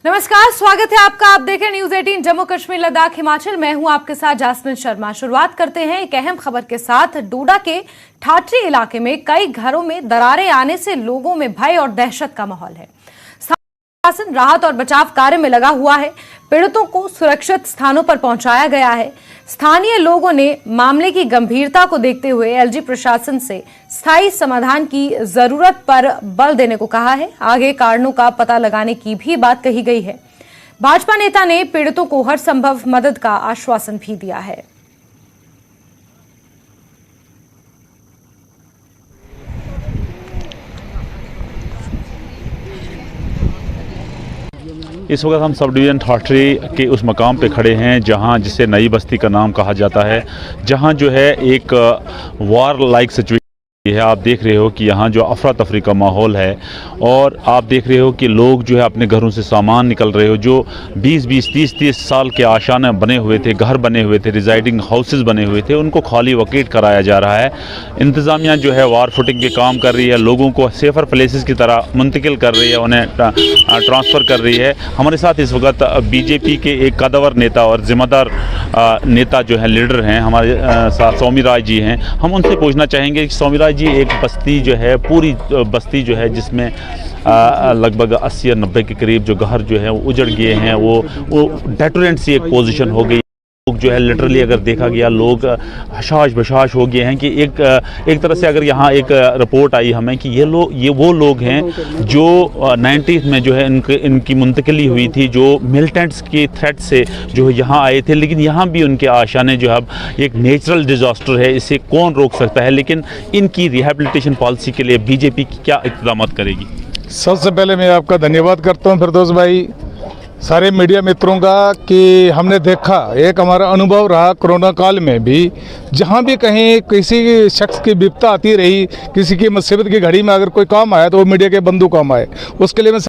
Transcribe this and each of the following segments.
नमस्कार, स्वागत है आपका। आप देख रहे हैं न्यूज 18 जम्मू कश्मीर लद्दाख हिमाचल। मैं हूं आपके साथ जासमिन शर्मा। शुरुआत करते हैं एक अहम खबर के साथ। डोडा के ठाठरी इलाके में कई घरों में दरारें आने से लोगों में भय और दहशत का माहौल है। शासन राहत और बचाव कार्य में लगा हुआ है। पीड़ितों को सुरक्षित स्थानों पर पहुंचाया गया है। स्थानीय लोगों ने मामले की गंभीरता को देखते हुए एलजी प्रशासन से स्थायी समाधान की जरूरत पर बल देने को कहा है। आगे कारणों का पता लगाने की भी बात कही गई है। भाजपा नेता ने पीड़ितों को हर संभव मदद का आश्वासन भी दिया है। इस वक्त हम सब डिवीज़न ठाठरी के उस मकाम पे खड़े हैं जहां जिसे नई बस्ती का नाम कहा जाता है, जहां जो है एक वार लाइक सिचुएशन है। आप देख रहे हो कि यहाँ जो अफरा तफरी का माहौल है और आप देख रहे हो कि लोग जो है अपने घरों से सामान निकल रहे हो। जो 20-20, 30-30 साल के आशाना बने हुए थे, घर बने हुए थे, रिजाइडिंग हाउसेस बने हुए थे, उनको खाली वकेट कराया जा रहा है। इंतज़ामिया जो है वार फुटिंग के काम कर रही है, लोगों को सेफ़र प्लेसेस की तरह मुंतकिल कर रही है, उन्हें ट्रांसफ़र कर रही है। हमारे साथ इस वक्त बीजेपी के एक कदावर नेता और ज़िम्मेदार नेता जो है, लीडर हैं हमारे साथ, सौमी राय जी हैं। हम उनसे पूछना चाहेंगे कि सौमी राय जी, एक बस्ती जो है, पूरी बस्ती जो है जिसमें लगभग 80 और 90 के करीब जो घर जो है वो उजड़ गए हैं, वो डेटोरेंट सी एक पोजीशन हो गई। लोग जो है लिटरली अगर देखा गया, लोग हशाश बशाश हो गए हैं कि एक तरह से अगर यहाँ एक रिपोर्ट आई हमें कि ये वो लोग हैं जो 90s में जो है इनकी मुंतकिली हुई थी, जो मिलिटेंट्स के थ्रेट से जो यहाँ आए थे। लेकिन यहाँ भी उनके आशाने जो है एक नेचुरल डिज़ास्टर है, इसे कौन रोक सकता है। लेकिन इनकी रिहेबिलिटेशन पॉलिसी के लिए बीजेपी क्या इक़दाम करेगी? सबसे पहले मैं आपका धन्यवाद करता हूँ फिरदौस भाई, सारे मीडिया मित्रों का, कि हमने देखा, एक हमारा अनुभव रहा कोरोना काल में भी, जहाँ भी कहीं किसी शख्स की विपदा आती रही, किसी की मुसीबत की घड़ी में अगर कोई काम आया तो वो मीडिया के बंधु काम आए। उसके लिए मैं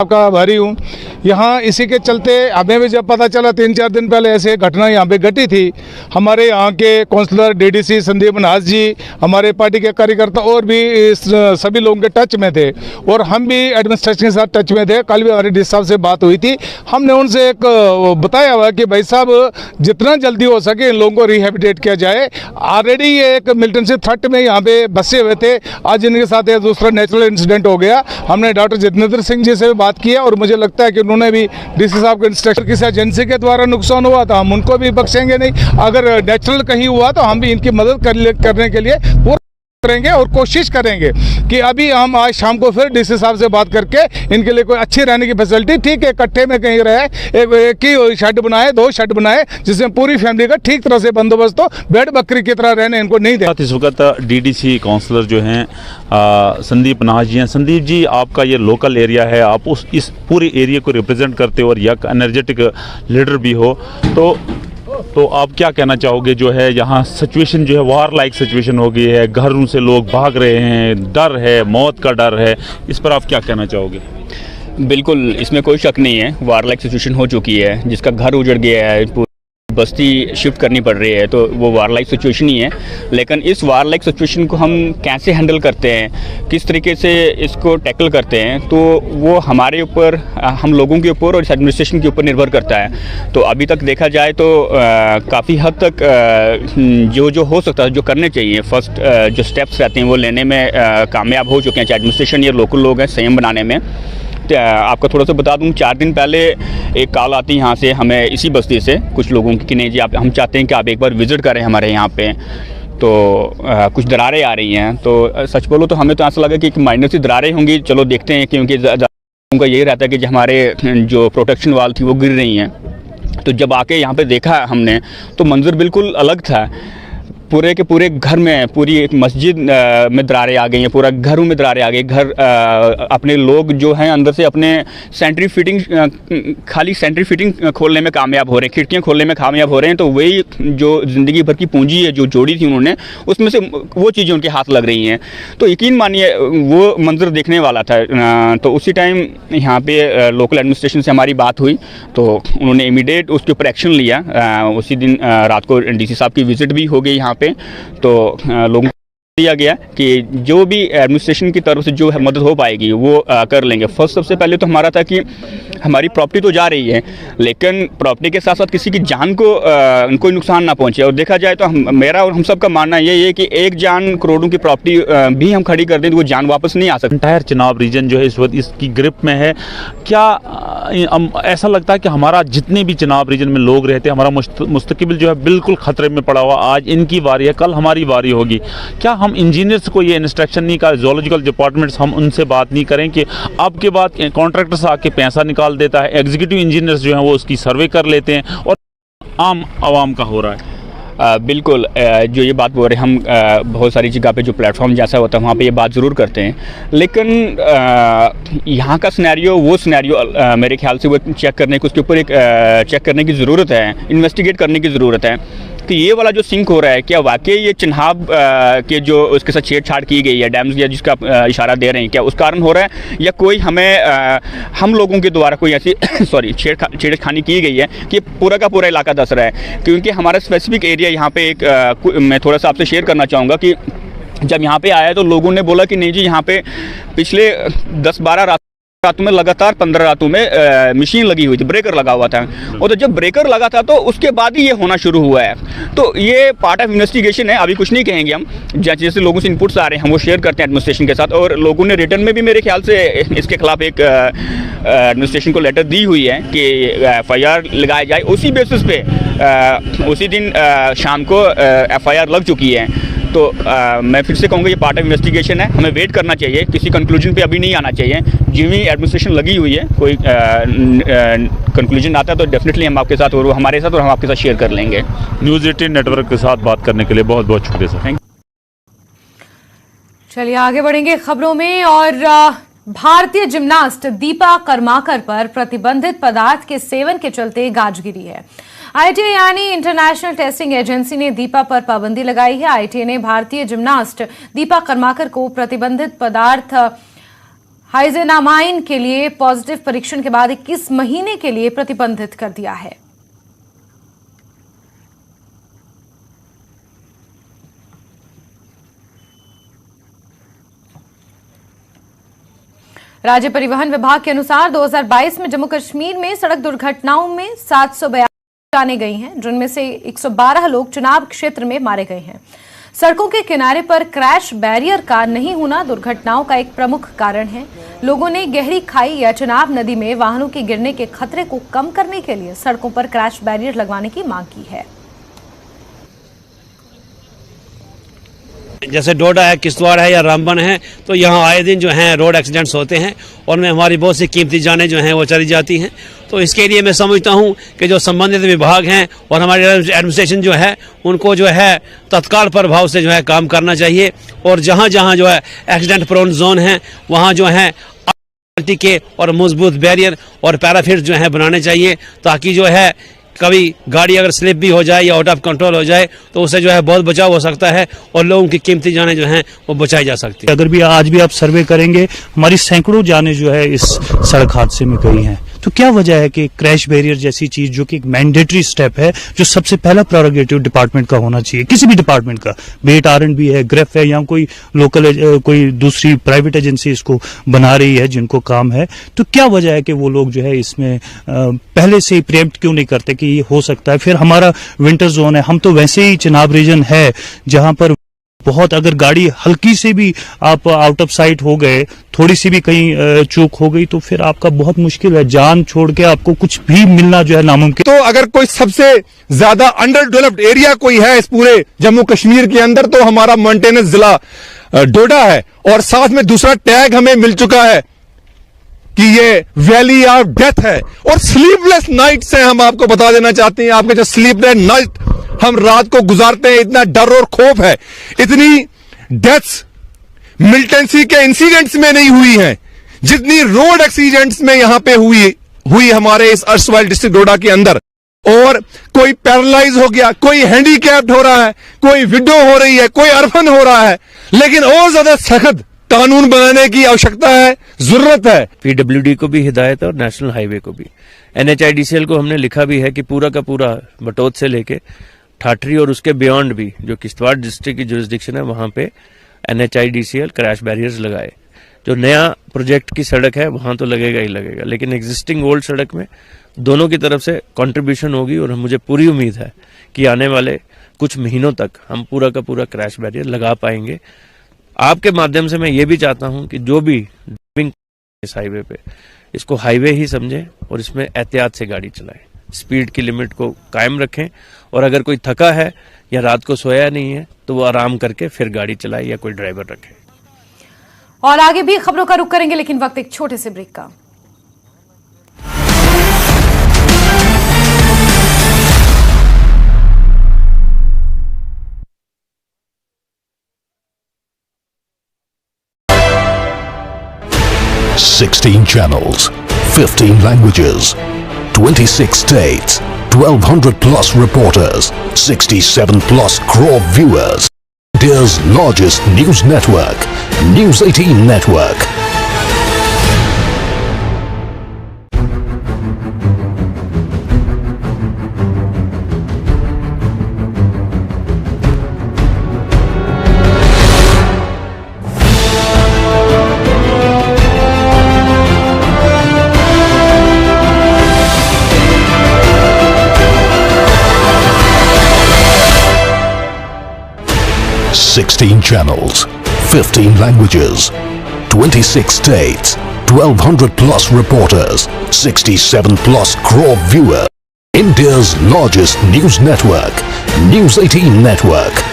आपका आभारी हूँ। यहाँ इसी के चलते हमें भी जब पता चला 3-4 दिन पहले ऐसे घटना यहाँ पे घटी थी, हमारे यहाँ के काउंसलर डीडीसी संदीप नाथ जी, हमारे पार्टी के कार्यकर्ता और भी सभी लोगों के टच में थे और हम भी एडमिनिस्ट्रेशन के साथ टच में थे। कल भी हमारी डी साहब से बात हुई थी। हमने उनसे एक बताया हुआ कि भाई साहब, जितना जल्दी हो सके इन लोगों को रिहेबिलिटेट किया जाए। ऑलरेडी ये एक मिलिटेंसी थ्रेट में यहाँ पे बसे हुए थे, आज इनके साथ एक दूसरा नेचुरल इंसिडेंट हो गया। हमने डॉक्टर जितेंद्र सिंह जी से बात किया और मुझे लगता है कि उन्होंने भी डीसी साहब के इंस्ट्रक्शन, किसी एजेंसी के द्वारा नुकसान हुआ तो हम उनको भी बख्शेंगे नहीं। अगर नेचुरल कहीं हुआ तो हम भी इनकी मदद करने के लिए पूरा करेंगे और कोशिश करेंगे कि अभी हम आज शाम को फिर डीसी साहब से बात करके इनके लिए कोई अच्छी रहने की फैसिलिटी, ठीक है, इकट्ठे में कहीं रहे, एक ही शेड बनाए, 2 शेड बनाए, जिसमें पूरी फैमिली का ठीक तरह से बंदोबस्त हो, भेड़ बकरी की तरह रहने इनको नहीं दे। इस वक्त डीडीसी काउंसलर जो हैं संदीप नाथ जी हैं। संदीप जी, आपका ये लोकल एरिया है, आप इस पूरे एरिया को रिप्रेजेंट करते हो और एक एनर्जेटिक लीडर भी हो, तो आप क्या कहना चाहोगे? जो है यहाँ सिचुएशन जो है वार लाइक सिचुएशन हो गई है, घरों से लोग भाग रहे हैं, डर है, मौत का डर है, इस पर आप क्या कहना चाहोगे? बिल्कुल, इसमें कोई शक नहीं है, वार लाइक सिचुएशन हो चुकी है। जिसका घर उजड़ गया है, बस्ती शिफ्ट करनी पड़ रही है, तो वो वार लाइक सिचुएशन ही है। लेकिन इस वार लाइक सिचुएशन को हम कैसे हैंडल करते हैं, किस तरीके से इसको टैकल करते हैं, तो वो हमारे ऊपर, हम लोगों के ऊपर और इस एडमिनिस्ट्रेशन के ऊपर निर्भर करता है। तो अभी तक देखा जाए तो काफ़ी हद तक जो हो सकता है, जो करने चाहिए, फर्स्ट जो स्टेप्स रहते हैं वो लेने में कामयाब हो चुके हैं, चाहे एडमिनिस्ट्रेशन या लोकल लोग हैं, संयम बनाने में। आपको थोड़ा सा बता दूं, 4 दिन पहले एक कॉल आती यहाँ से हमें, इसी बस्ती से कुछ लोगों की, कि नहीं जी, हम चाहते हैं कि आप एक बार विज़िट करें हमारे यहाँ पे। तो कुछ दरारें आ रही हैं। तो सच बोलो तो हमें तो ऐसा लगा कि माइनर सी दरारें होंगी, चलो देखते हैं, क्योंकि उनका यही रहता है कि हमारे जो प्रोटेक्शन वाल थी वो गिर रही हैं। तो जब आके यहाँ पे देखा हमने तो मंजर बिल्कुल अलग था। पूरे के पूरे घर में, पूरी एक मस्जिद में दरारें आ गई हैं, पूरा घरों में दरारें आ गई। घर अपने लोग जो हैं अंदर से अपने खाली सेंट्री फिटिंग खोलने में कामयाब हो रहे हैं, खिड़कियां खोलने में कामयाब हो रहे हैं। तो वही जो ज़िंदगी भर की पूंजी है जो जोड़ी थी उन्होंने, उसमें से वो चीज़ें उनके हाथ लग रही हैं। तो यकीन मानिए वो मंजर देखने वाला था। तो उसी टाइम यहाँ पे लोकल एडमिनिस्ट्रेशन से हमारी बात हुई, तो उन्होंने इमीडिएट उसके ऊपर एक्शन लिया। उसी दिन रात को डीसी साहब की विज़िट भी हो गई यहाँ पे। तो लोगों दिया गया कि जो भी एडमिनिस्ट्रेशन की तरफ से जो है मदद हो पाएगी वो कर लेंगे। फर्स्ट सबसे पहले तो हमारा था कि हमारी प्रॉपर्टी तो जा रही है, लेकिन प्रॉपर्टी के साथ साथ किसी की जान को कोई नुकसान ना पहुंचे। और देखा जाए तो मेरा और हम सब का मानना यही है कि एक जान करोड़ों की प्रॉपर्टी भी हम खड़ी कर दें तो वो जान वापस नहीं आ सकती। एंटायर चिनाब रीजन जो है इस वक्त इसकी ग्रिप में है। क्या ऐसा लगता है कि हमारा जितने भी चिनाब रीजन में लोग रहते हैं, हमारा मुस्तकबिल जो है बिल्कुल खतरे में पड़ा हुआ। आज इनकी बारी है, कल हमारी बारी होगी। क्या हम इंजीनियर्स को ये इंस्ट्रक्शन नहीं कर, जोलॉजिकल डिपार्टमेंट्स हम उनसे बात नहीं करें कि अब के बाद कॉन्ट्रैक्टर्स आके पैसा निकाल देता है, एग्जीक्यूटिव इंजीनियर्स जो हैं वो उसकी सर्वे कर लेते हैं और आम आवाम का हो रहा है। बिल्कुल, जो ये बात बोल रहे हैं हम, बहुत सारी जगह पे जो प्लेटफॉर्म जैसा होता है वहाँ पे ये बात ज़रूर करते हैं, लेकिन यहाँ का सिनेरियो वो सिनेरियो मेरे ख्याल से वो चेक करने को, उसके ऊपर एक चेक करने की ज़रूरत है, इन्वेस्टिगेट करने की ज़रूरत है कि ये वाला जो सिंक हो रहा है क्या वाकई ये चिनाब के जो उसके साथ छेड़छाड़ की गई है, डैम्स या जिसका इशारा दे रहे हैं, क्या उस कारण हो रहा है या कोई हम लोगों के द्वारा कोई ऐसी छेड़खानी की गई है कि पूरा का पूरा इलाका दस रहा है। क्योंकि हमारा स्पेसिफिक एरिया यहाँ पे एक मैं थोड़ा सा आपसे शेयर करना चाहूँगा कि जब यहाँ पे आया तो लोगों ने बोला कि नहीं जी यहाँ पे पिछले 10-12 रातों में लगातार 15 रातों में मशीन लगी हुई थी, ब्रेकर लगा हुआ था। और तो जब ब्रेकर लगा था तो उसके बाद ही ये होना शुरू हुआ है। तो ये पार्ट ऑफ इन्वेस्टिगेशन है, अभी कुछ नहीं कहेंगे हम। जैसे लोगों से इनपुट्स आ रहे हैं हम वो शेयर करते हैं एडमिनिस्ट्रेशन के साथ, और लोगों ने रिटर्न में भी मेरे ख्याल से इसके खिलाफ एक एडमिनिस्ट्रेशन को लेटर दी हुई है कि FIR लगाया जाए। उसी बेसिस पे उसी दिन शाम को FIR लग चुकी है। तो मैं फिर से कहूँगा ये पार्ट ऑफ इन्वेस्टिगेशन है, हमें वेट करना चाहिए, किसी कंक्लूजन पे अभी नहीं आना चाहिए। जितनी एडमिनिस्ट्रेशन लगी हुई है कोई कंक्लूजन आता है तो डेफिनेटली हम आपके साथ और हमारे साथ और हम आपके साथ शेयर कर लेंगे। न्यूज़ 18 नेटवर्क के साथ बात करने के लिए बहुत बहुत शुक्रिया सर। Thank you. चलिए आगे बढ़ेंगे खबरों में। और भारतीय जिम्नास्ट दीपा कर्माकर पर प्रतिबंधित पदार्थ के सेवन के चलते गाज गिरी है। ITA यानी इंटरनेशनल टेस्टिंग एजेंसी ने दीपा पर पाबंदी लगाई है। ITA ने भारतीय जिम्नास्ट दीपा कर्माकर को प्रतिबंधित पदार्थ हाइजेनामाइन के लिए पॉजिटिव परीक्षण के बाद 21 महीने के लिए प्रतिबंधित कर दिया है। राज्य परिवहन विभाग के अनुसार 2022 में जम्मू कश्मीर में सड़क दुर्घटनाओं में 742 जाने गई हैं, जिनमें से 112 लोग चुनाव क्षेत्र में मारे गए हैं। सड़कों के किनारे पर क्रैश बैरियर का नहीं होना दुर्घटनाओं का एक प्रमुख कारण है। लोगों ने गहरी खाई या चिनाब नदी में वाहनों के गिरने के खतरे को कम करने के लिए सड़कों पर क्रैश बैरियर लगवाने की मांग की है। जैसे डोडा है, किश्तवाड़ है या रामबन है, तो यहाँ आए दिन जो हैं रोड एक्सीडेंट्स होते हैं और उनमें हमारी बहुत सी कीमती जानें जो हैं वो चली जाती हैं। तो इसके लिए मैं समझता हूँ कि जो संबंधित विभाग हैं और हमारी एडमिनिस्ट्रेशन जो है उनको जो है तत्काल प्रभाव से जो है काम करना चाहिए। और जहाँ जहाँ जो है एक्सीडेंट प्रोन जोन है वहाँ जो है के और मजबूत बैरियर और पैराफिट जो है बनाने चाहिए, ताकि जो है कभी गाड़ी अगर स्लिप भी हो जाए या आउट ऑफ कंट्रोल हो जाए तो उससे जो है बहुत बचाव हो सकता है और लोगों की कीमती जानें जो हैं वो बचाई जा सकती है। अगर भी आज भी आप सर्वे करेंगे, हमारी सैकड़ों जानें जो है इस सड़क हादसे में गई हैं। तो क्या वजह है कि क्रैश बैरियर जैसी चीज जो कि एक मैंडेटरी स्टेप है, जो सबसे पहला प्रेरोगेटिव डिपार्टमेंट का होना चाहिए, किसी भी डिपार्टमेंट का, बेट R&B है, ग्रेफ है या कोई लोकल कोई दूसरी प्राइवेट एजेंसी इसको बना रही है जिनको काम है, तो क्या वजह है कि वो लोग जो है इसमें पहले से ही प्रेम्प्ट क्यों नहीं करते कि ये हो सकता है। फिर हमारा विंटर जोन है, हम तो वैसे ही चिनाब रीजन है जहां पर बहुत, अगर गाड़ी हल्की से भी आप आउट ऑफ साइट हो गए, थोड़ी सी भी कहीं चूक हो गई तो फिर आपका बहुत मुश्किल है, जान छोड़ के आपको कुछ भी मिलना जो है नामुमकिन। तो अगर कोई सबसे ज्यादा अंडर डेवलप्ड एरिया कोई है इस पूरे जम्मू कश्मीर के अंदर तो हमारा मेंटेनेंस जिला डोडा है। और साथ में दूसरा टैग हमें मिल चुका है कि ये वैली ऑफ डेथ है। और स्लीपलेस नाइट्स हैं, हम आपको बता देना चाहते हैं, आपके जो स्लीपलेस नाइट हम रात को गुजारते हैं, इतना डर और खौफ है, इतनी डेथ्स मिलिटेंसी के इंसिडेंट्स में नहीं हुई हैं जितनी रोड एक्सीडेंट्स में यहां पे हुई हमारे इस अर्सवाइल डिस्ट्रिक्ट डोडा के अंदर। और कोई पैरालाइज हो गया, कोई हैंडीकैप्ड हो रहा है, कोई विडो हो रही है, कोई अर्फन हो रहा है। लेकिन और ज्यादा सख्त कानून बनाने की आवश्यकता है, जरूरत है। PWD को भी हिदायत है और नेशनल हाईवे को भी, NHIDCL को हमने लिखा भी है कि पूरा का पूरा बटोत से लेके ठाठरी और उसके बियॉन्ड भी जो किश्तवाड़ डिस्ट्रिक्ट की जुरिस्डिक्शन है वहां पे NHIDCL क्रैश बैरियर्स लगाए। जो नया प्रोजेक्ट की सड़क है वहाँ तो लगेगा ही लगेगा, लेकिन एग्जिस्टिंग ओल्ड सड़क में दोनों की तरफ से कंट्रीब्यूशन होगी और मुझे पूरी उम्मीद है कि आने वाले कुछ महीनों तक हम पूरा का पूरा क्रैश बैरियर लगा पाएंगे। आपके माध्यम से मैं ये भी चाहता हूं कि जो भी ड्राइविंग इस हाईवे पे, इसको हाईवे ही समझें और इसमें एहतियात से गाड़ी चलाएं, स्पीड की लिमिट को कायम रखें और अगर कोई थका है या रात को सोया नहीं है तो वो आराम करके फिर गाड़ी चलाए या कोई ड्राइवर रखे। और आगे भी खबरों का रुख करेंगे, लेकिन वक्त एक छोटे से ब्रेक का। Sixteen channels, 15 languages, 26 states, 1200 plus reporters, 67 plus crore viewers. India's largest news network, News 18 Network. Sixteen channels, 15 languages, 26 states, 1200 plus reporters, 67 plus crore viewers. India's largest news network, News 18 Network.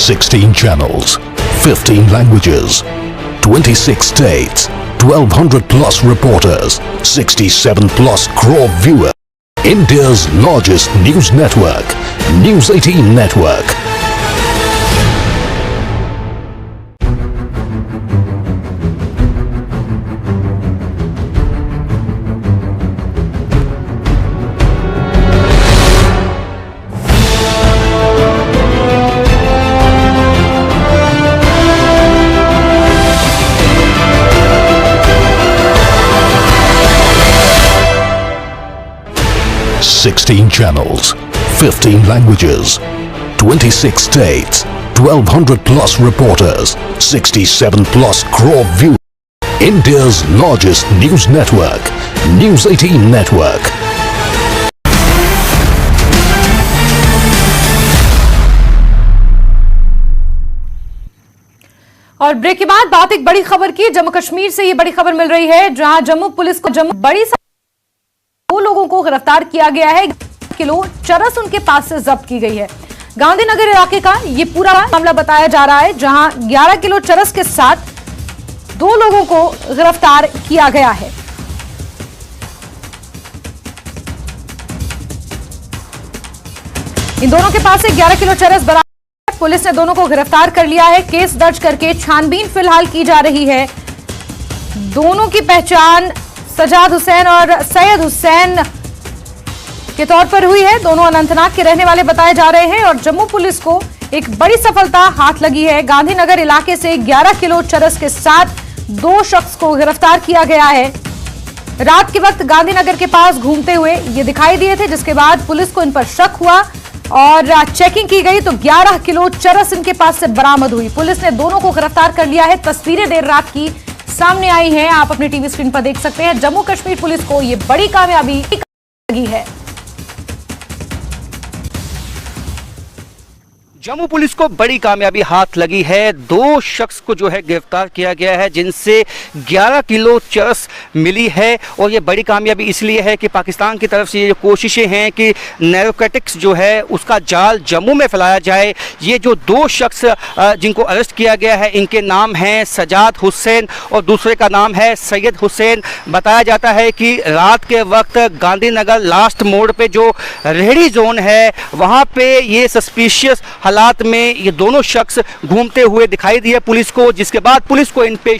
Sixteen channels, 15 languages, 26 states, 1200 plus reporters, 67 plus crore viewers. India's largest news network, News 18 Network. Sixteen channels, 15 languages, 26 states, 1200 plus reporters, 67 plus crore viewers. India's largest news network, News 18 Network. और break के बाद बात एक बड़ी खबर की। जम्मू कश्मीर से ये बड़ी खबर मिल रही है, जहां जम्मू पुलिस को बड़ी 2 लोगों को गिरफ्तार किया गया है। किलो चरस उनके पास से जब्त की गई है। गांधीनगर इलाके का ये पूरा मामला बताया जा रहा है, जहां 11 किलो चरस के साथ 2 लोगों को गिरफ्तार किया गया है। इन दोनों के पास से 11 किलो चरस बरामद है। पुलिस ने दोनों को गिरफ्तार कर लिया है। केस दर्ज करके छानबीन फिलहाल की जा रही है। दोनों की पहचान सजाद हुसैन और सैयद हुसैन के तौर पर हुई है। दोनों अनंतनाग के रहने वाले बताए जा रहे हैं और जम्मू पुलिस को एक बड़ी सफलता हाथ लगी है। गांधीनगर इलाके से 11 किलो चरस के साथ 2 शख्स को गिरफ्तार किया गया है। रात के वक्त गांधीनगर के पास घूमते हुए ये दिखाई दिए थे, जिसके बाद पुलिस को इन पर शक हुआ और चेकिंग की गई तो 11 किलो चरस इनके पास से बरामद हुई। पुलिस ने दोनों को गिरफ्तार कर लिया है। तस्वीरें देर रात की सामने आई हैं, आप अपनी टीवी स्क्रीन पर देख सकते हैं। जम्मू कश्मीर पुलिस को यह बड़ी कामयाबी लगी है। जम्मू पुलिस को बड़ी कामयाबी हाथ लगी है। 2 शख्स को जो है गिरफ्तार किया गया है, जिनसे 11 किलो चरस मिली है। और ये बड़ी कामयाबी इसलिए है कि पाकिस्तान की तरफ से ये कोशिशें हैं कि नैरोकैटिक्स जो है उसका जाल जम्मू में फैलाया जाए। ये जो 2 शख्स जिनको अरेस्ट किया गया है, इनके नाम हैं सजाद हुसैन और दूसरे का नाम है सैयद हुसैन। बताया जाता है कि रात के वक्त गांधीनगर लास्ट मोड़ पे जो रेहड़ी जोन है, वहाँ पे ये सस्पिशियस हालात में ये दोनों शख्स घूमते हुए दिखाई दिए पुलिस को, जिसके बाद पुलिस को इन पे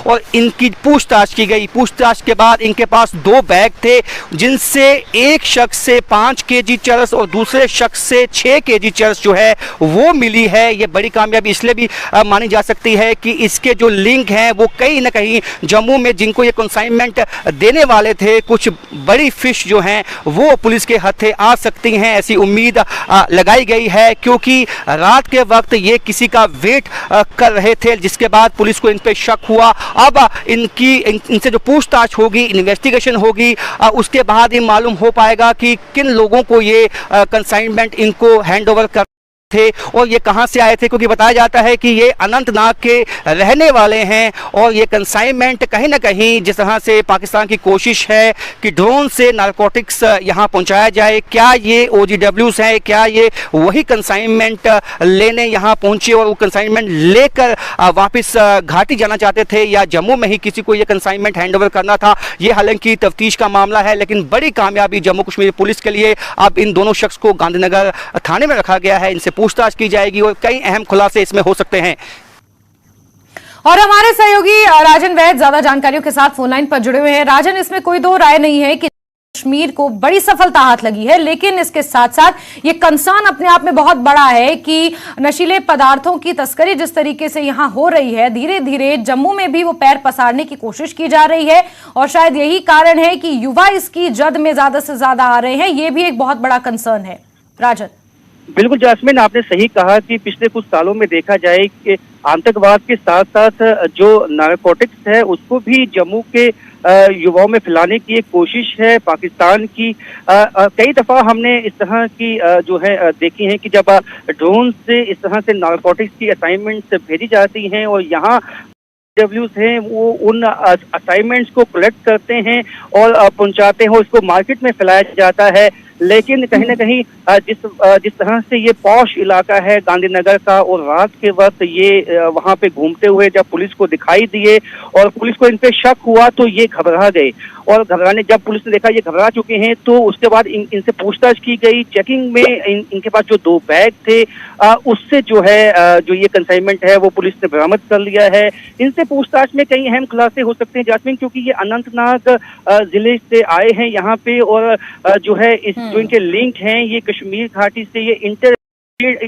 और इनकी पूछताछ की गई। पूछताछ के बाद इनके पास 2 बैग थे, जिनसे एक शख्स से 5 केजी चरस और दूसरे शख्स से 6 केजी चरस जो है वो मिली है। ये बड़ी कामयाबी इसलिए भी मानी जा सकती है कि इसके जो लिंक हैं वो कहीं ना कहीं जम्मू में जिनको ये कंसाइनमेंट देने वाले थे, कुछ बड़ी फिश जो हैं वो पुलिस के हथे आ सकती हैं, ऐसी उम्मीद लगाई गई है। क्योंकि रात के वक्त ये किसी का वेट कर रहे थे, जिसके बाद पुलिस को इन पे शक हुआ। अब इनसे जो पूछताछ होगी, इन्वेस्टिगेशन होगी, उसके बाद ही मालूम हो पाएगा कि किन लोगों को ये कंसाइनमेंट इनको हैंड ओवर कर थे और ये कहां से आए थे। क्योंकि बताया जाता है कि ये अनंतनाग के रहने वाले हैं और ये कंसाइनमेंट कहीं ना कहीं जिस तरह से पाकिस्तान की कोशिश है कि ड्रोन से नारकोटिक्स यहां पहुंचाया जाए, क्या ये OGWs हैं, क्या ये वही कंसाइनमेंट लेने यहां पहुंचे और वो कंसाइनमेंट लेकर वापस घाटी जाना चाहते थे, या जम्मू में ही किसी को ये कंसाइनमेंट हैंड ओवर करना था। ये हालांकि तफ्तीश का मामला है, लेकिन बड़ी कामयाबी जम्मू कश्मीर पुलिस के लिए। अब इन दोनों शख्स को गांधीनगर थाने में रखा गया है, इनसे पूछताछ की जाएगी और कई अहम खुलासे इसमें हो सकते हैं। और हमारे सहयोगी राजन वैद ज्यादा जानकारियों के साथ फोन लाइन पर जुड़े हुए हैं। राजन, इसमें कोई दो राय नहीं है कि कश्मीर को बड़ी सफलता हाथ लगी है, लेकिन इसके साथ साथ ये कंसर्न अपने आप में बहुत बड़ा है कि नशीले पदार्थों की तस्करी जिस तरीके से यहां हो रही है, धीरे धीरे जम्मू में भी वो पैर पसारने की कोशिश की जा रही है और शायद यही कारण है कि युवा इसकी जद में ज्यादा से ज्यादा आ रहे हैं। ये भी एक बहुत बड़ा कंसर्न है। राजन। बिल्कुल जास्मिन, आपने सही कहा कि पिछले कुछ सालों में देखा जाए कि आतंकवाद के साथ साथ जो नारकोटिक्स है उसको भी जम्मू के युवाओं में फैलाने की एक कोशिश है पाकिस्तान की। कई दफा हमने इस तरह की जो है देखी है कि जब ड्रोन से इस तरह से नारकोटिक्स की असाइनमेंट्स भेजी जाती हैं और यहाँ OGWs हैं वो उन असाइनमेंट्स को कलेक्ट करते हैं और पहुंचाते हैं, उसको मार्केट में फैलाया जाता है। लेकिन कहीं ना कहीं जिस तरह से ये पॉश इलाका है गांधीनगर का, और रात के वक्त ये वहां पे घूमते हुए जब पुलिस को दिखाई दिए और पुलिस को इन पे शक हुआ तो ये घबरा गए, और जब पुलिस ने देखा ये घबरा चुके हैं तो उसके बाद इनसे पूछताछ की गई। चेकिंग में इनके पास जो 2 बैग थे उससे जो है जो ये कंसाइनमेंट है वो पुलिस ने बरामद कर लिया है। इनसे पूछताछ में कई अहम खुलासे हो सकते हैं जास्मिन, क्योंकि ये अनंतनाग जिले से आए हैं यहाँ पे, और जो है जो इनके लिंक हैं ये कश्मीर घाटी से, ये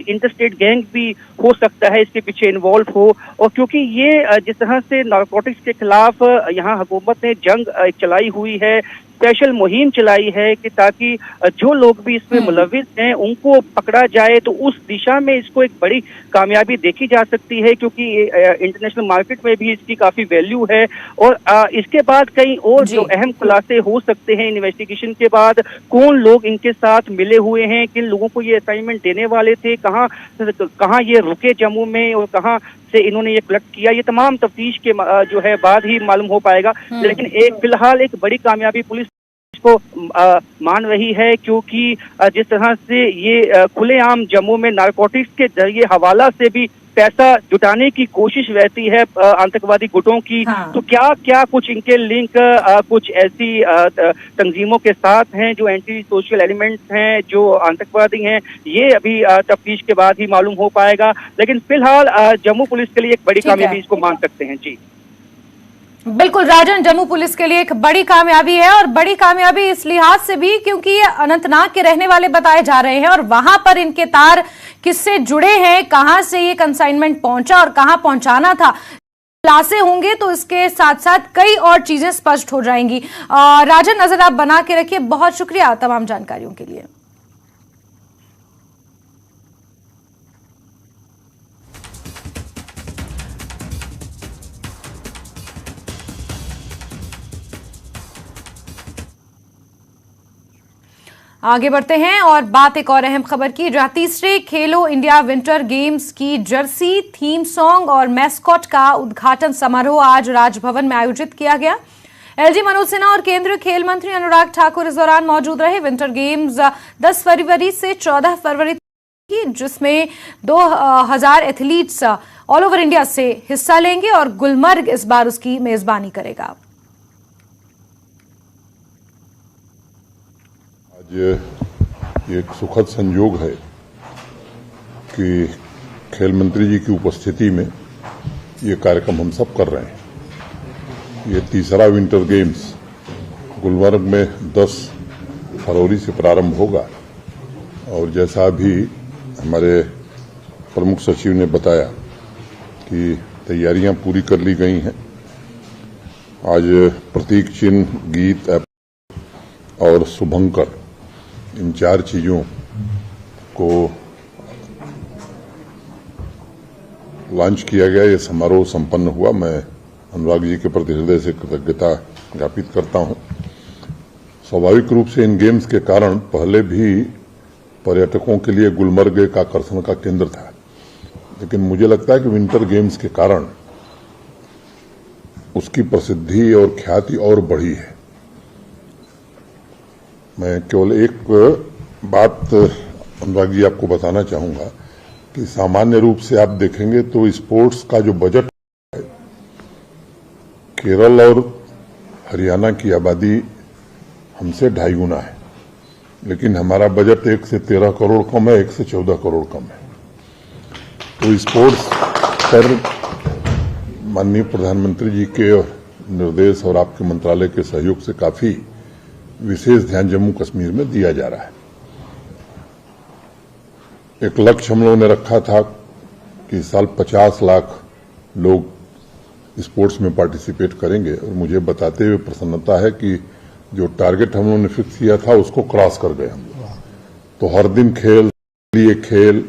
इंटरस्टेट गैंग भी हो सकता है इसके पीछे इन्वॉल्व हो। और क्योंकि ये जिस तरह से नारकोटिक्स के खिलाफ यहाँ हुकूमत ने जंग चलाई हुई है, स्पेशल मुहिम चलाई है कि ताकि जो लोग भी इसमें मुलविस हैं उनको पकड़ा जाए, तो उस दिशा में इसको एक बड़ी कामयाबी देखी जा सकती है, क्योंकि इंटरनेशनल मार्केट में भी इसकी काफी वैल्यू है। और इसके बाद कई और जो अहम खुलासे हो सकते हैं इन्वेस्टिगेशन के बाद, कौन लोग इनके साथ मिले हुए हैं, किन लोगों को ये असाइनमेंट देने वाले थे, कहाँ ये रुके जम्मू में और कहाँ से इन्होंने ये कलेक्ट किया, ये तमाम तफ्तीश के जो है बाद ही मालूम हो पाएगा। लेकिन फिलहाल एक बड़ी कामयाबी पुलिस को मान रही है, क्योंकि जिस तरह से ये खुलेआम जम्मू में नारकोटिक्स के जरिए हवाला से भी पैसा जुटाने की कोशिश रहती है आतंकवादी गुटों की। तो क्या कुछ इनके लिंक कुछ ऐसी तंजीमों के साथ हैं जो एंटी सोशल एलिमेंट्स हैं, जो आतंकवादी हैं, ये अभी तफ्तीश के बाद ही मालूम हो पाएगा। लेकिन फिलहाल जम्मू पुलिस के लिए एक बड़ी कामयाबी इसको मान सकते हैं। जी बिल्कुल राजन, जम्मू पुलिस के लिए एक बड़ी कामयाबी है, और बड़ी कामयाबी इस लिहाज से भी क्योंकि ये अनंतनाग के रहने वाले बताए जा रहे हैं और वहां पर इनके तार किससे जुड़े हैं, कहां से ये कंसाइनमेंट पहुंचा और कहां पहुंचाना था, खुलासे होंगे तो इसके साथ साथ कई और चीजें स्पष्ट हो जाएंगी। राजन, नजर आप बना के रखिए। बहुत शुक्रिया तमाम जानकारियों के लिए। आगे बढ़ते हैं और बात एक और अहम खबर की, जहां तीसरे खेलो इंडिया विंटर गेम्स की जर्सी, थीम सॉन्ग और मैस्कॉट का उद्घाटन समारोह आज राजभवन में आयोजित किया गया। एलजी मनोज सिन्हा और केंद्रीय खेल मंत्री अनुराग ठाकुर इस दौरान मौजूद रहे। विंटर गेम्स 10 फरवरी से 14 फरवरी की, जिसमें 2000 एथलीट्स ऑल ओवर इंडिया से हिस्सा लेंगे और गुलमर्ग इस बार उसकी मेजबानी करेगा। ये एक सुखद संयोग है कि खेल मंत्री जी की उपस्थिति में ये कार्यक्रम हम सब कर रहे हैं। ये तीसरा विंटर गेम्स गुलमर्ग में 10 फरवरी से प्रारंभ होगा और जैसा अभी हमारे प्रमुख सचिव ने बताया कि तैयारियां पूरी कर ली गई हैं। आज प्रतीक चिन्ह, गीत और शुभंकर, इन 4 चीजों को लॉन्च किया गया। ये समारोह संपन्न हुआ। मैं अनुराग जी के प्रति हृदय से कृतज्ञता ज्ञापित करता हूं। स्वाभाविक रूप से इन गेम्स के कारण पहले भी पर्यटकों के लिए गुलमर्ग एक आकर्षण का केंद्र था, लेकिन मुझे लगता है कि विंटर गेम्स के कारण उसकी प्रसिद्धि और ख्याति और बढ़ी है। मैं केवल एक बात अनुराग जी आपको बताना चाहूंगा कि सामान्य रूप से आप देखेंगे तो स्पोर्ट्स का जो बजट है, केरल और हरियाणा की आबादी हमसे 2.5 गुना है, लेकिन हमारा बजट 1 से 13 करोड़ कम है, 1 से 14 करोड़ कम है। तो स्पोर्ट्स पर माननीय प्रधानमंत्री जी के निर्देश और आपके मंत्रालय के सहयोग से काफी विशेष ध्यान जम्मू कश्मीर में दिया जा रहा है। एक लक्ष्य हम लोगों ने रखा था कि इस साल 50 लाख लोग स्पोर्ट्स में पार्टिसिपेट करेंगे और मुझे बताते हुए प्रसन्नता है कि जो टारगेट हम लोगों ने फिक्स किया था उसको क्रॉस कर गए हम लोग। तो हर दिन खेल,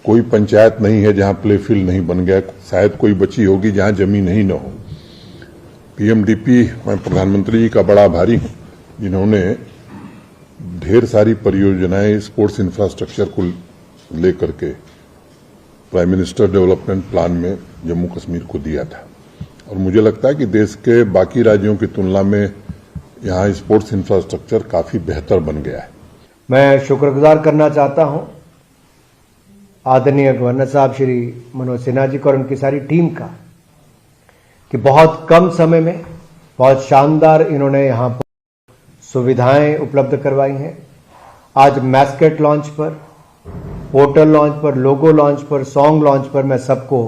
कोई पंचायत नहीं है जहां प्ले फील्ड नहीं बन गया, शायद कोई बची होगी जहां जमीन ही न हो। पीएमडीपी, मैं प्रधानमंत्री जी का बड़ा आभारी हूं जिन्होंने ढेर सारी परियोजनाएं स्पोर्ट्स इंफ्रास्ट्रक्चर को लेकर के प्राइम मिनिस्टर डेवलपमेंट प्लान में जम्मू कश्मीर को दिया था और मुझे लगता है कि देश के बाकी राज्यों की तुलना में यहाँ स्पोर्ट्स इंफ्रास्ट्रक्चर काफी बेहतर बन गया है। मैं शुक्रगुजार करना चाहता हूं आदरणीय गवर्नर साहब श्री मनोज सिन्हा जी को और उनकी सारी टीम का कि बहुत कम समय में बहुत शानदार इन्होंने यहाँ पर सुविधाएं उपलब्ध करवाई हैं। आज मैस्केट लॉन्च पर, पोर्टल लॉन्च पर, लोगो लॉन्च पर, सॉन्ग लॉन्च पर मैं सबको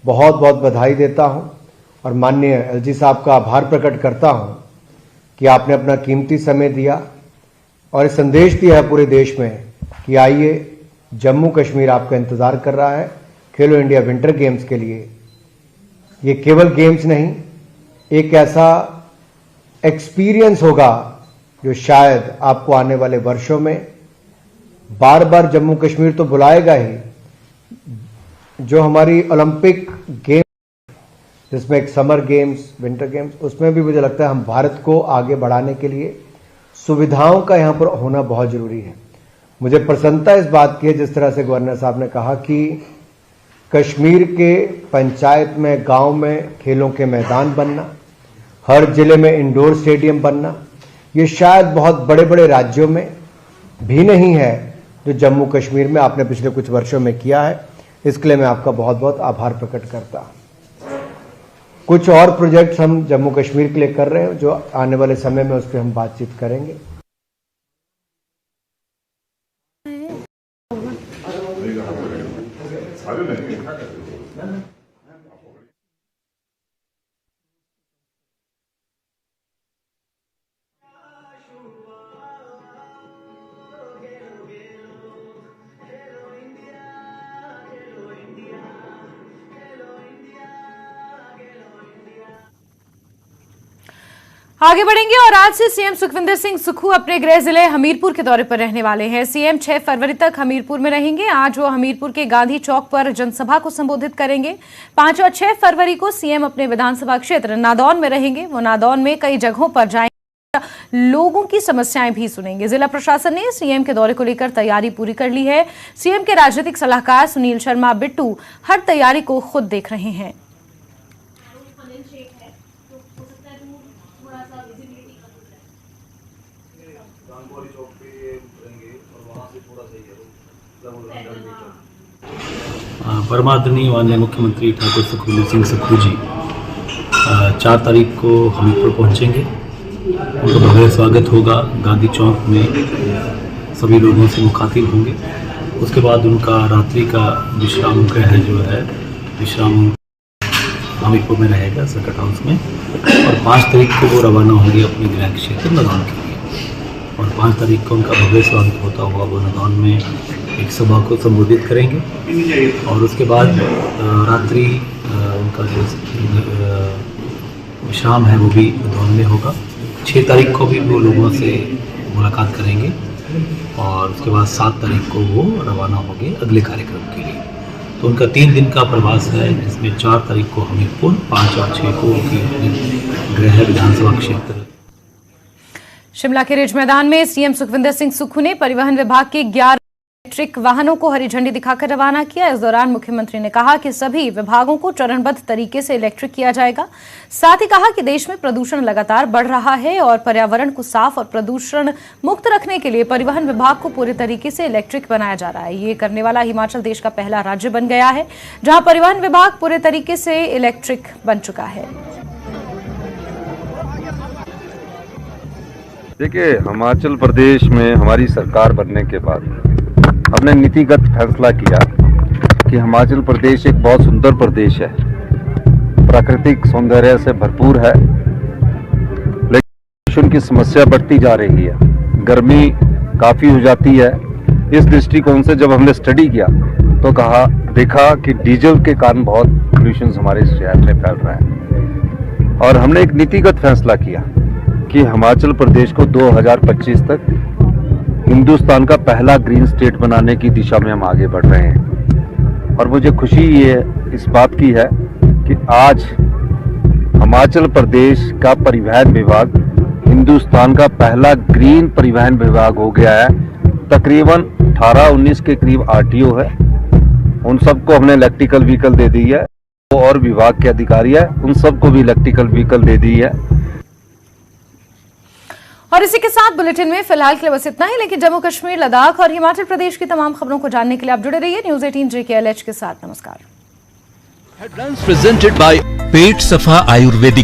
बहुत बहुत बधाई देता हूं और माननीय एलजी साहब का आभार प्रकट करता हूं कि आपने अपना कीमती समय दिया और संदेश दिया है पूरे देश में कि आइए, जम्मू कश्मीर आपका इंतजार कर रहा है खेलो इंडिया विंटर गेम्स के लिए। ये केवल गेम्स नहीं, एक ऐसा एक्सपीरियंस होगा जो शायद आपको आने वाले वर्षों में बार बार जम्मू कश्मीर तो बुलाएगा ही। जो हमारी ओलंपिक गेम जिसमें एक समर गेम्स, विंटर गेम्स, उसमें भी मुझे लगता है हम भारत को आगे बढ़ाने के लिए सुविधाओं का यहां पर होना बहुत जरूरी है। मुझे प्रसन्नता इस बात की है जिस तरह से गवर्नर साहब ने कहा कि कश्मीर के पंचायत में, गांव में खेलों के मैदान बनना, हर जिले में इंडोर स्टेडियम बनना, ये शायद बहुत बड़े बड़े राज्यों में भी नहीं है जो जम्मू कश्मीर में आपने पिछले कुछ वर्षों में किया है। इसके लिए मैं आपका बहुत बहुत आभार प्रकट करता हूं। कुछ और प्रोजेक्ट्स हम जम्मू कश्मीर के लिए कर रहे हैं जो आने वाले समय में उस पर हम बातचीत करेंगे। आगे बढ़ेंगे और आज से सीएम सुखविंदर सिंह सुक्खू अपने गृह जिले हमीरपुर के दौरे पर रहने वाले हैं। सीएम 6 फरवरी तक हमीरपुर में रहेंगे। आज वो हमीरपुर के गांधी चौक पर जनसभा को संबोधित करेंगे। 5 और 6 फरवरी को सीएम अपने विधानसभा क्षेत्र नादौन में रहेंगे। वो नादौन में कई जगहों पर जाएंगे, लोगों की समस्याएं भी सुनेंगे। जिला प्रशासन ने सीएम के दौरे को लेकर तैयारी पूरी कर ली है। सीएम के राजनीतिक सलाहकार सुनील शर्मा बिट्टू हर तैयारी को खुद देख रहे हैं। परमादरणीय माननीय मुख्यमंत्री ठाकुर सुखविंदर सिंह सुक्खू जी 4 तारीख को हमीरपुर पहुंचेंगे। उनका भव्य स्वागत होगा। गांधी चौक में सभी लोगों से मुखातिब होंगे। उसके बाद उनका रात्रि का विश्राम गृह जो है विश्राम हमीरपुर में रहेगा सर्किट हाउस में, और 5 तारीख को वो रवाना होंगे अपने गृह क्षेत्र नदौन के लिए, और 5 तारीख को उनका भव्य स्वागत होता हुआ वो नदौन में एक सभा को संबोधित करेंगे, और उसके बाद रात्रि उनका जो विश्राम है वो भी नदौन में होगा। 6 तारीख को भी वो लोगों से मुलाकात करेंगे, और उसके बाद 7 तारीख को वो रवाना होंगे अगले कार्यक्रम के लिए। तो उनका 3 दिन का प्रवास है, जिसमें 4 तारीख को हमीरपुर, 5 और 6 को उनकी गृह विधानसभा क्षेत्र। शिमला के रिज मैदान में सीएम सुखविंदर सिंह सुक्खू ने परिवहन विभाग के 11 इलेक्ट्रिक वाहनों को हरी झंडी दिखाकर रवाना किया। इस दौरान मुख्यमंत्री ने कहा कि सभी विभागों को चरणबद्ध तरीके से इलेक्ट्रिक किया जाएगा। साथ ही कहा कि देश में प्रदूषण लगातार बढ़ रहा है और पर्यावरण को साफ और प्रदूषण मुक्त रखने के लिए परिवहन विभाग को पूरे तरीके से इलेक्ट्रिक बनाया जा रहा है। ये करने वाला हिमाचल देश का पहला राज्य बन गया है जहां परिवहन विभाग पूरे तरीके से इलेक्ट्रिक बन चुका है। देखिए, हिमाचल प्रदेश में हमारी सरकार बनने के बाद हमने नीतिगत फैसला किया कि हिमाचल प्रदेश एक बहुत सुंदर प्रदेश है, प्राकृतिक सौंदर्य से भरपूर है, लेकिन प्रदूषण की समस्या बढ़ती जा रही है, गर्मी काफ़ी हो जाती है। इस दृष्टिकोण से जब हमने स्टडी किया तो देखा कि डीजल के कारण बहुत पोल्यूशन हमारे शहर में फैल रहा है, और हमने एक नीतिगत फैसला किया कि हिमाचल प्रदेश को 2025 तक हिंदुस्तान का पहला ग्रीन स्टेट बनाने की दिशा में हम आगे बढ़ रहे हैं। और मुझे खुशी ये इस बात की है कि आज हिमाचल प्रदेश का परिवहन विभाग हिंदुस्तान का पहला ग्रीन परिवहन विभाग हो गया है। तकरीबन 18-19 के करीब आरटीओ है, उन सबको हमने इलेक्ट्रिकल व्हीकल दे दी है, और विभाग के अधिकारी है उन सबको भी इलेक्ट्रिकल व्हीकल दे दी है। और इसी के साथ बुलेटिन में फिलहाल के लिए बस इतना ही, लेकिन जम्मू कश्मीर, लद्दाख और हिमाचल प्रदेश की तमाम खबरों को जानने के लिए आप जुड़े रहिए न्यूज़ 18 JKLH के साथ। नमस्कार। हेडलाइंस प्रेजेंटेड बाय पेट सफा आयुर्वेदिक।